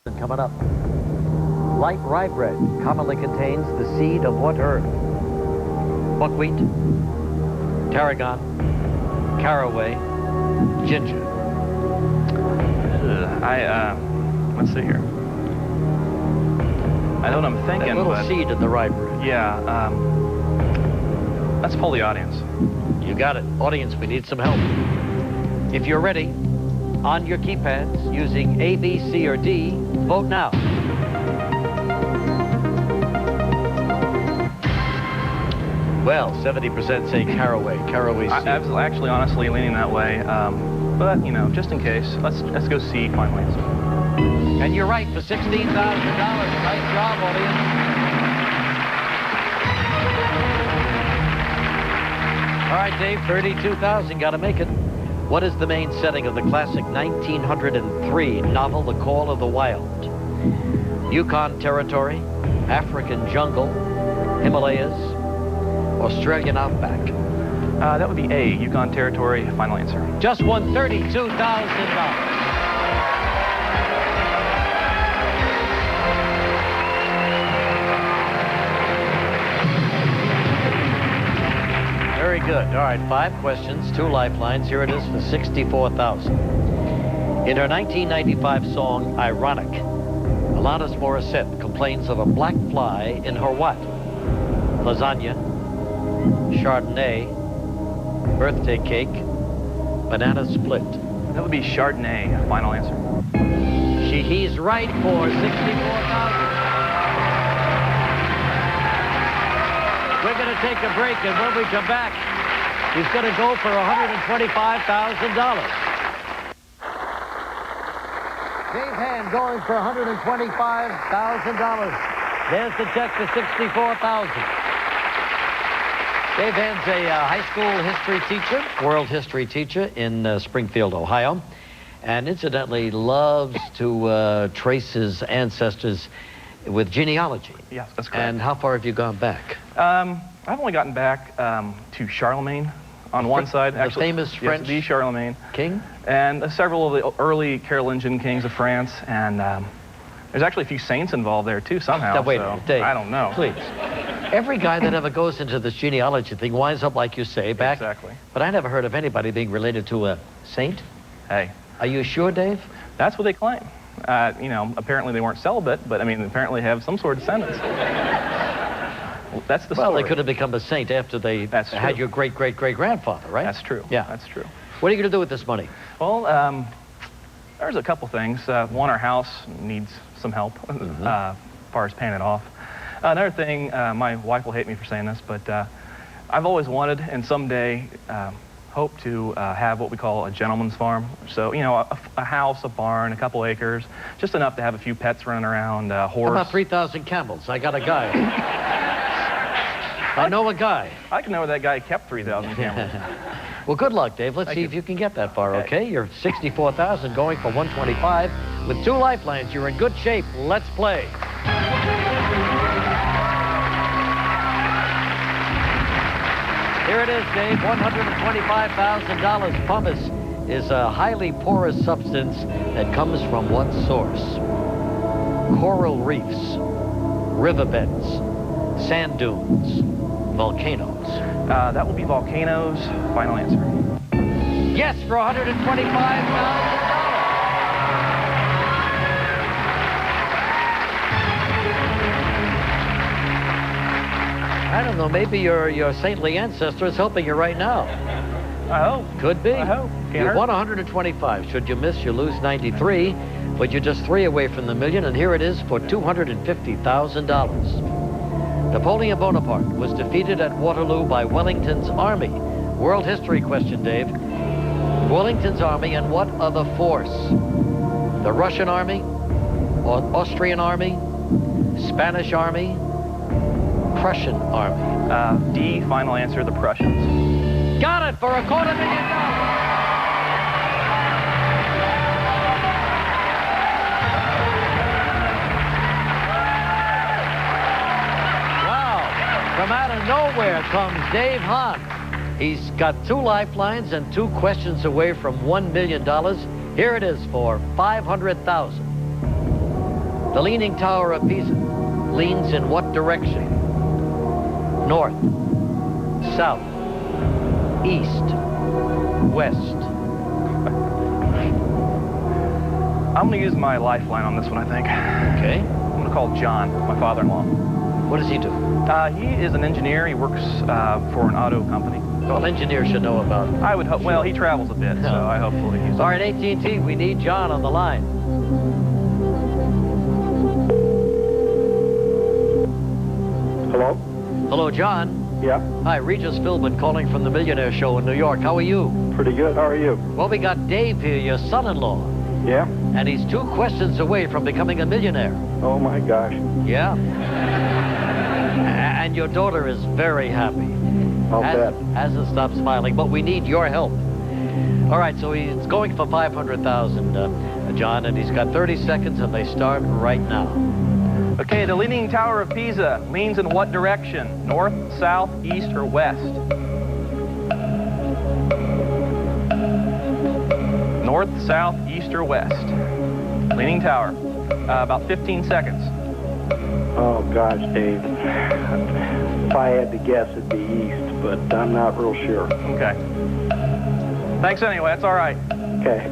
Coming up. Light rye bread commonly contains the seed of what herb? Buckwheat, tarragon, caraway, ginger. Let's see here. I know what I'm thinking, That little but seed in the rye bread. yeah, let's poll the audience. You got it. Audience, we need some help. If you're ready, on your keypads, using A, B, C, or D, vote now. Well, 70% say caraway. Caraway seed. I was actually honestly leaning that way, but you know, just in case, let's go see final answer. And you're right for $16,000. Nice job, audience. All right, Dave, 32,000. Got to make it. What is the main setting of the classic 1903 novel, The Call of the Wild? Yukon Territory, African jungle, Himalayas, Australian outback. That would be A, Yukon Territory. Final answer. Just won $32,000. Very good. All right, 5 questions, 2 lifelines. Here it is for $64,000. In her 1995 song, Ironic, Alanis Morissette complains of a black fly in her what? Lasagna, Chardonnay, birthday cake, banana split. That would be Chardonnay. Final answer. He's right for $64,000. We're going to take a break, and when we come back, he's going to go for $125,000. Dave Hann going for $125,000. There's the check for $64,000. Dave Hann's a high school history teacher, world history teacher in Springfield, Ohio, and incidentally loves to trace his ancestors with genealogy. Yes, that's correct. And how far have you gone back? I've only gotten back to Charlemagne on one side. The famous French the Charlemagne king? And several of the early Carolingian kings of France. And there's actually a few saints involved there, too, somehow. Now, wait a so minute, Dave. I don't know. Please. Every guy that ever goes into this genealogy thing winds up, like you say, back. Exactly. But I never heard of anybody being related to a saint. Hey. Are you sure, Dave? That's what they claim. You know, apparently they weren't celibate, but I mean, apparently have some sort of descendants. That's the story. Well, they could have become a saint after they had your great-great-great-grandfather, right? That's true. Yeah. That's true. What are you going to do with this money? Well, there's a couple things. One, our house needs some help as far as paying it off. Another thing, my wife will hate me for saying this, but I've always wanted and someday hope to have what we call a gentleman's farm. So, you know, a house, a barn, a couple acres, just enough to have a few pets running around, horse. How about 3,000 camels? I got a guy. I know a guy. I can know where that guy kept 3,000 camels. Well, good luck, Dave. Let's see if you can get that far, okay? You're 64,000 going for 125. With 2 lifelines, you're in good shape. Let's play. Here it is, Dave, $125,000. Pumice is a highly porous substance that comes from what source? Coral reefs, riverbeds, sand dunes, volcanoes. That will be volcanoes. Final answer. Yes, for $125,000. I don't know, maybe your saintly ancestor is helping you right now. I hope. Could be. I hope. You won 125. Should you miss, you lose 93. But you're just 3 away from the million, and here it is for $250,000. Napoleon Bonaparte was defeated at Waterloo by Wellington's army. World history question, Dave. Wellington's army and what other force? The Russian army? Or Austrian army? Spanish army? Prussian army. D, final answer, the Prussians. Got it for $250,000. Wow. From out of nowhere comes Dave Hann. He's got 2 lifelines and 2 questions away from $1 million. Here it is for $500,000. The Leaning Tower of Pisa leans in what direction? North, south, east, west. I'm going to use my lifeline on this one, I think. Okay. I'm going to call John, my father-in-law. What does he do? He is an engineer. He works for an auto company. Well, engineers should know about it. I would hope. Well, he travels a bit, so I hopefully he's. All right, AT&T, we need John on the line. Hello? Hello, John. Yeah, Hi, Regis Philbin calling from the Millionaire Show in New York. How are you? pretty good. How are you? Well, we got Dave here, your son-in-law, Yeah? and he's 2 questions away from becoming a millionaire. Oh my gosh. Yeah. And your daughter is very happy. I'll bet. Hasn't stopped smiling, but we need your help. All right, so he's going for 500,000, John, and he's got 30 seconds, and they start right now. Okay, the Leaning Tower of Pisa leans in what direction? North, south, east, or west? North, south, east, or west? Leaning Tower. About 15 seconds. Oh gosh, Dave. If I had to guess, it'd be east, but I'm not real sure. Okay. Thanks anyway, that's all right. Okay.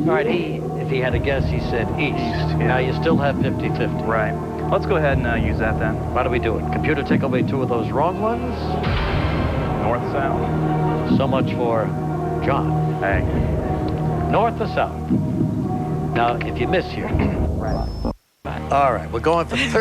All right, if he had a guess, he said east. East, yeah. Now you still have 50-50. Right. Let's go ahead and use that then. Why do we do it? Computer, take away 2 of those wrong ones. North, south. So much for John. Hey. North or south? Now, if you miss here. All right, we're going for 30.